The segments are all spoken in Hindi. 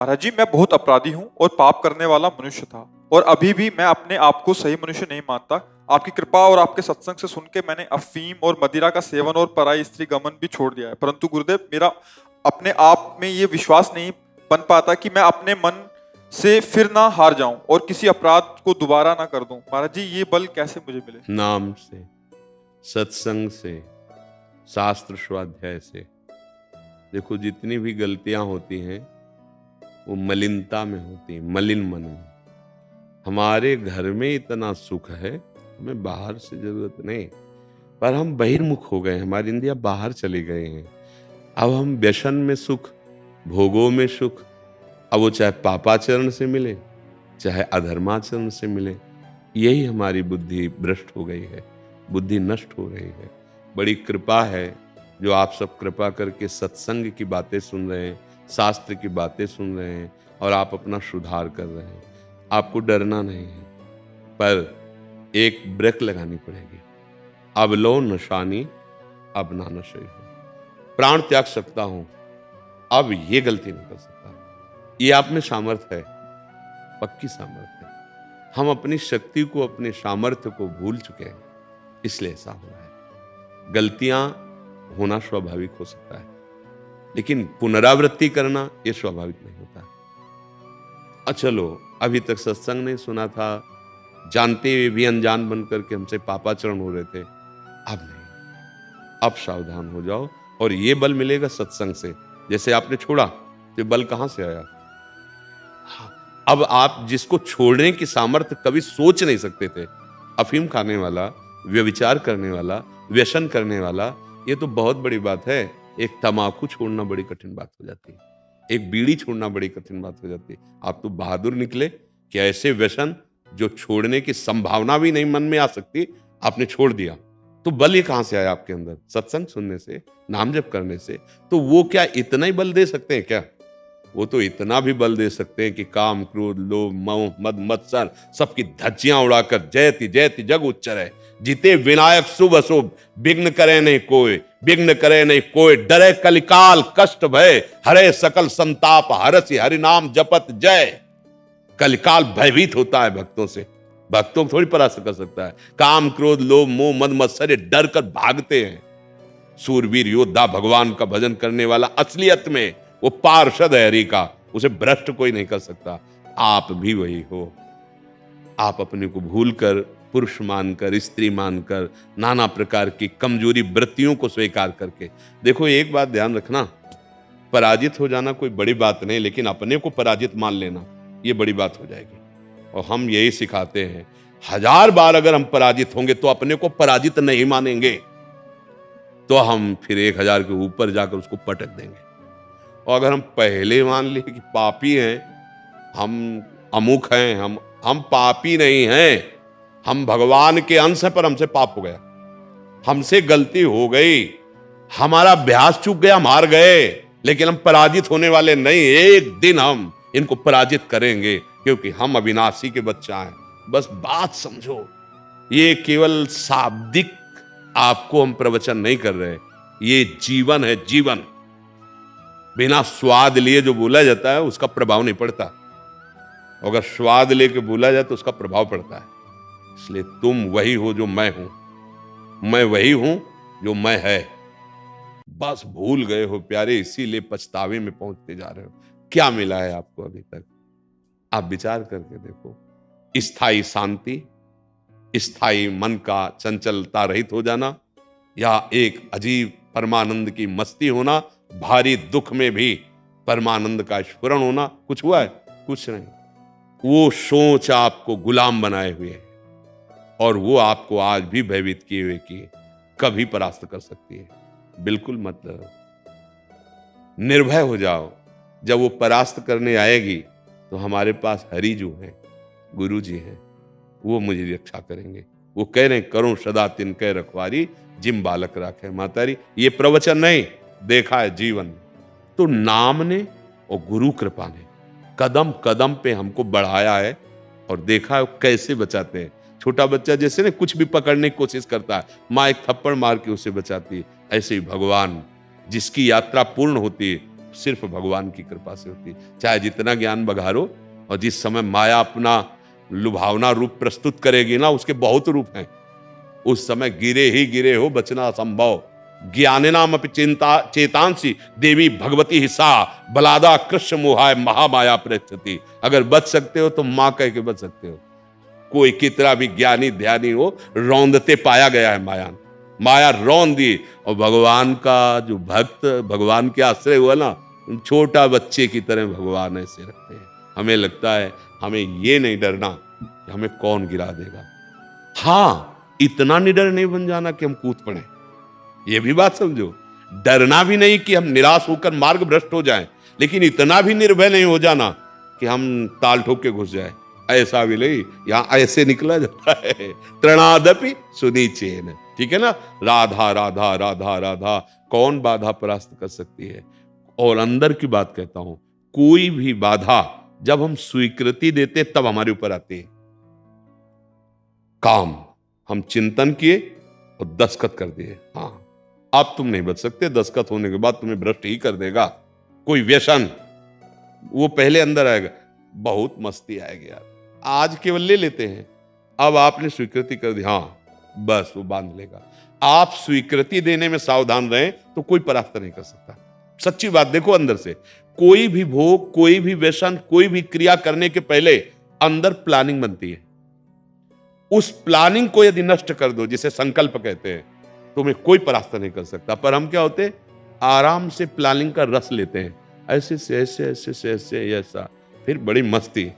महाराज जी, मैं बहुत अपराधी हूँ और पाप करने वाला मनुष्य था, और अभी भी मैं अपने आप को सही मनुष्य नहीं मानता। आपकी कृपा और आपके सत्संग से सुन के मैंने अफीम और मदिरा का सेवन और पराई स्त्री गमन भी छोड़ दिया है। परंतु गुरुदेव, मेरा अपने आप में ये विश्वास नहीं बन पाता कि मैं अपने मन से फिर ना हार जाऊं और किसी अपराध को दोबारा ना कर दूं। महाराज जी, ये बल कैसे मुझे मिले? नाम से, सत्संग से, शास्त्र स्वाध्याय से। देखो, जितनी भी गलतियां होती हैं वो मलिनता में होती हैं, मलिन मन में। हमारे घर में इतना सुख है, हमें बाहर से जरूरत नहीं, पर हम बहिर्मुख हो गए, हमारी इंद्रियां बाहर चले गए हैं। अब हम व्यसन में सुख, भोगों में सुख, अब वो चाहे पापाचरण से मिले चाहे अधर्माचरण से मिले, यही हमारी बुद्धि भ्रष्ट हो गई है, बुद्धि नष्ट हो रही है। बड़ी कृपा है जो आप सब कृपा करके सत्संग की बातें सुन रहे हैं, शास्त्र की बातें सुन रहे हैं और आप अपना सुधार कर रहे हैं। आपको डरना नहीं है, पर एक ब्रेक लगानी पड़ेगी। अब लो नशानी, अब ना नशे हो। प्राण त्याग सकता हूं, अब ये गलती नहीं कर सकता। ये आप में सामर्थ्य है, पक्की सामर्थ्य है। हम अपनी शक्ति को, अपने सामर्थ्य को भूल चुके हैं, इसलिए ऐसा हो रहा है। गलतियां होना स्वाभाविक हो सकता है, लेकिन पुनरावृत्ति करना यह स्वाभाविक नहीं होता। चलो, अभी तक सत्संग नहीं सुना था, जानते हुए भी अनजान बन करके हमसे पापाचरण हो रहे थे, अब नहीं, अब सावधान हो जाओ। और ये बल मिलेगा सत्संग से। जैसे आपने छोड़ा तो बल कहां से आया? अब आप जिसको छोड़ने की सामर्थ्य कभी सोच नहीं सकते थे, अफीम खाने वाला, व्यभिचार करने वाला, व्यसन करने वाला, ये तो बहुत बड़ी बात है। एक तमाकू छोड़ना बड़ी कठिन बात हो जाती है, एक बीड़ी छोड़ना बड़ी कठिन बात हो जाती है। आप तो बहादुर निकले कि ऐसे व्यसन जो छोड़ने की संभावना भी नहीं मन में आ सकती, आपने छोड़ दिया। तो बल ये कहां से आया आपके अंदर? सत्संग सुनने से, नाम जप करने से। तो वो क्या इतना ही बल दे सकते हैं क्या? वो तो इतना भी बल दे सकते हैं कि काम, क्रोध, लोभ, मोह, मद, मत्सर सबकी धज्जियां उड़ाकर जयति जयति जग उच्चरे, जीते विनायक शुभ अशुभ, विघ्न करे नहीं कोई, विघ्न करे नहीं कोई, डरे कलिकाल कष्ट भय, हरे सकल संताप, हरसि हरि नाम जपत जय। कलिकाल भयभीत होता है भक्तों से, भक्तों को थोड़ी परास्त कर सकता है। काम, क्रोध, लोभ, मोह, मद, मत्सर डर कर भागते हैं। सूरवीर योद्धा भगवान का भजन करने वाला असलियत में वो पार्षद है हरि का, उसे भ्रष्ट कोई नहीं कर सकता। आप भी वही हो। आप अपने को भूलकर, पुरुष मानकर, स्त्री मानकर, नाना प्रकार की कमजोरी वृत्तियों को स्वीकार करके, देखो एक बात ध्यान रखना, पराजित हो जाना कोई बड़ी बात नहीं, लेकिन अपने को पराजित मान लेना ये बड़ी बात हो जाएगी। और हम यही सिखाते हैं, 1000 बार अगर हम पराजित होंगे तो अपने को पराजित नहीं मानेंगे, तो हम फिर 1000 के ऊपर जाकर उसको पटक देंगे। और अगर हम पहले मान लिए कि पापी हैं, हम अमुख हैं, हम पापी नहीं हैं, हम भगवान के अंश हैं, पर हमसे पाप हो गया, हमसे गलती हो गई, हमारा अभ्यास चूक गया, हम हार गए, लेकिन हम पराजित होने वाले नहीं। एक दिन हम इनको पराजित करेंगे, क्योंकि हम अविनाशी के बच्चा हैं। बस बात समझो, ये केवल शाब्दिक आपको हम प्रवचन नहीं कर रहे, ये जीवन है, जीवन। बिना स्वाद लिए जो बोला जाता है उसका प्रभाव नहीं पड़ता, अगर स्वाद लेके बोला जाए तो उसका प्रभाव पड़ता है। इसलिए तुम वही हो जो मैं हूं, मैं वही हूं जो मैं है। बस भूल गए हो प्यारे, इसीलिए पछतावे में पहुंचते जा रहे हो। क्या मिला है आपको अभी तक? आप विचार करके देखो। स्थायी शांति, स्थायी मन का चंचलता रहित हो जाना, या एक अजीब परमानंद की मस्ती होना, भारी दुख में भी परमानंद का स्फुरण होना, कुछ हुआ है? कुछ नहीं। वो सोच आपको गुलाम बनाए हुए है, और वो आपको आज भी भयभीत किए हुए कि कभी परास्त कर सकती है। बिल्कुल मत डरो, निर्भय हो जाओ। जब वो परास्त करने आएगी तो हमारे पास हरि जो है, गुरु जी हैं, वो मुझे रक्षा करेंगे। वो कह रहे हैं, करो सदा तिनके रखवारी, जिम बालक राखे मातारी। ये प्रवचन नहीं, देखा है जीवन। तो नाम ने और गुरु कृपा ने कदम कदम पे हमको बढ़ाया है, और देखा है कैसे बचाते हैं। छोटा बच्चा जैसे ना कुछ भी पकड़ने की कोशिश करता है, माँ एक थप्पड़ मार के उसे बचाती है। ऐसे ही भगवान, जिसकी यात्रा पूर्ण होती है सिर्फ भगवान की कृपा से होती है। चाहे जितना ज्ञान बघारो, और जिस समय माया अपना लुभावना रूप प्रस्तुत करेगी ना, उसके बहुत रूप हैं, उस समय गिरे ही गिरे हो, बचना असंभव। ज्ञानेनाम अपि चिंता चेतांसी देवी भगवती हिस्सा बलादा कृष्ण मोहाय महामाया प्रस्थिति। अगर बच सकते हो तो मां कह के बच सकते हो। कोई कितना भी ज्ञानी ध्यानी हो, रौंदते पाया गया है माया। माया रौंद दी, और भगवान का जो भक्त भगवान के आश्रय हुआ ना, छोटा बच्चे की तरह भगवान ऐसे रखते हैं। हमें लगता है हमें ये नहीं डरना कि हमें कौन गिरा देगा। हाँ, इतना निडर नहीं बन जाना कि हम कूद पड़े, ये भी बात समझो। डरना भी नहीं कि हम निराश होकर मार्ग भ्रष्ट हो जाएं, लेकिन इतना भी निर्भय नहीं हो जाना कि हम ताल ठोक के घुस जाए। ऐसा भी नहीं, यहां ऐसे निकला जाता है, तृणादपि सुनीचेन। ठीक है ना, राधा राधा राधा राधा, कौन बाधा परास्त कर सकती है। और अंदर की बात कहता हूं, कोई भी बाधा जब हम स्वीकृति देते तब हमारे ऊपर आती है। काम हम चिंतन किए और दस्तखत कर दिए, हाँ अब तुम नहीं बच सकते, दस्तखत होने के बाद तुम्हें भ्रष्ट ही कर देगा। कोई व्यसन, वो पहले अंदर आएगा, बहुत मस्ती आएगी यार, आज केवल ले लेते हैं। अब आपने स्वीकृति कर दी, हाँ बस वो बांध लेगा। आप स्वीकृति देने में सावधान रहें तो कोई परास्त नहीं कर सकता। सच्ची बात देखो, अंदर से कोई भी भोग, कोई भी व्यसन, कोई भी क्रिया करने के पहले अंदर प्लानिंग बनती है। उस प्लानिंग को यदि नष्ट कर दो, जिसे संकल्प कहते हैं, तुम्हें कोई परास्त नहीं कर सकता। पर हम क्या होते, आराम से प्लानिंग का रस लेते हैं, ऐसे से ऐसे ऐसे से ऐसे ऐसा, फिर बड़ी मस्ती।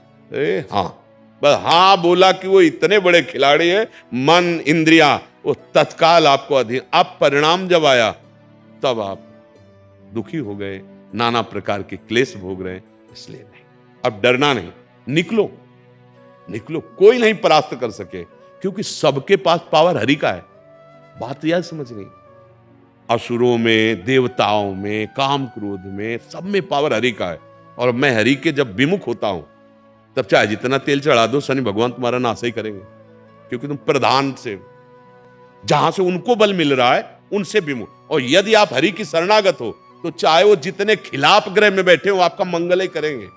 हाँ बस हाँ बोला कि वो इतने बड़े खिलाड़ी है, मन इंद्रियां वो तत्काल आपको अधीन। अब परिणाम जब आया तब आप दुखी हो गए, नाना प्रकार के क्लेश भोग रहे हैं। इसलिए नहीं, अब डरना नहीं, निकलो निकलो, कोई नहीं परास्त कर सके, क्योंकि सबके पास पावर हरि का है। बात यह समझनी, असुरों में, देवताओं में, काम क्रोध में, सब में पावर हरि का है। और मैं हरि के जब विमुख होता हूं, तब चाहे जितना तेल चढ़ा दो, शनि भगवान तुम्हारा नाश ही करेंगे, क्योंकि तुम प्रधान से, जहां से उनको बल मिल रहा है उनसे विमुख। और यदि आप हरि की शरणागत हो, तो चाहे वो जितने खिलाफ ग्रह में बैठे हो, आपका मंगल ही करेंगे।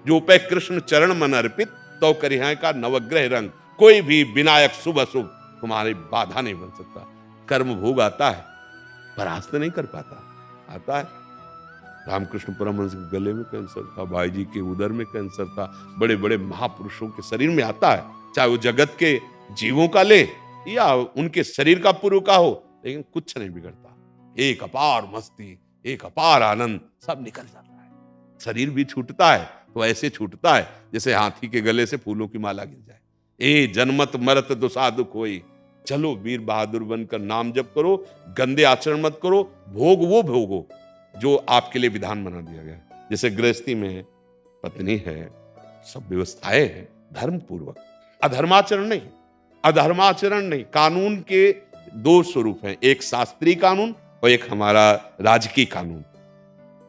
जो पे कृष्ण चरण मन अर्पित, तो करिहाय का नवग्रह रंग। कोई भी विनायक शुभ अशुभ तुम्हारी बाधा नहीं बन सकता। कर्म भोग आता है, परास्त नहीं कर पाता, आता है। रामकृष्ण परमहंस के गले में कैंसर था, भाई जी के उदर में कैंसर था, बड़े बड़े महापुरुषों के शरीर में आता है, चाहे वो जगत के जीवों का ले या उनके शरीर का पूर्व का हो, लेकिन कुछ नहीं बिगड़ता। एक अपार मस्ती, एक अपार आनंद, सब निकल जाता है। शरीर भी छूटता है तो ऐसे छूटता है जैसे हाथी के गले से फूलों की माला गिर जाए। ए जन्मत मरत दुसाधु कोई, चलो वीर बहादुर बनकर नाम जप करो, गंदे आचरण मत करो, भोग वो भोगो जो आपके लिए विधान बना दिया गया। जैसे गृहस्थी में है, पत्नी है, सब व्यवस्थाएं हैं धर्म पूर्वक, अधर्माचरण नहीं, अधर्माचरण नहीं। कानून के दो स्वरूप हैं, एक शास्त्रीय कानून और एक हमारा राजकीय कानून।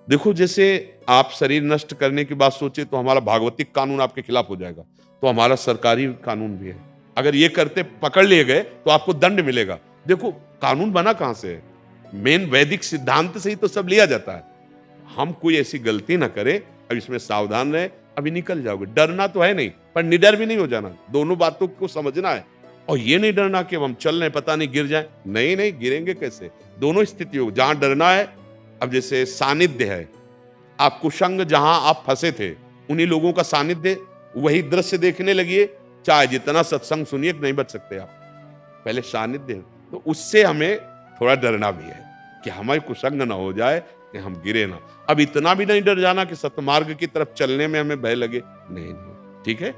देखो, जैसे आप शरीर नष्ट करने की बात सोचे तो हमारा भागवतिक कानून आपके खिलाफ हो जाएगा, तो हमारा सरकारी कानून भी है। अगर ये करते पकड़ लिए गए तो आपको दंड मिलेगा। देखो कानून बना कहां से है, मेन वैदिक सिद्धांत से ही तो सब लिया जाता है। हम कोई ऐसी गलती ना करें, अब इसमें सावधान रहे, अभी निकल जाओगे। डरना तो है नहीं, पर निडर भी नहीं हो जाना, दोनों बातों को समझना है। और ये नहीं डरना कि हम चल रहे पता नहीं गिर जाए, नहीं नहीं गिरेंगे कैसे, दोनों स्थिति हो। जहां डरना है, अब जैसे सानिध्य है, आप कुसंग जहां आप फंसे थे, उन्हीं लोगों का सानिध्य, वही दृश्य देखने लगिए, चाहे जितना सत्संग सुनिए नहीं बच सकते आप, पहले सानिध्य। तो उससे हमें थोड़ा डरना भी है कि हमारे कुसंग ना हो जाए, कि हम गिरे ना। अब इतना भी नहीं डर जाना कि सतमार्ग की तरफ चलने में हमें भय लगे, नहीं नहीं, ठीक है।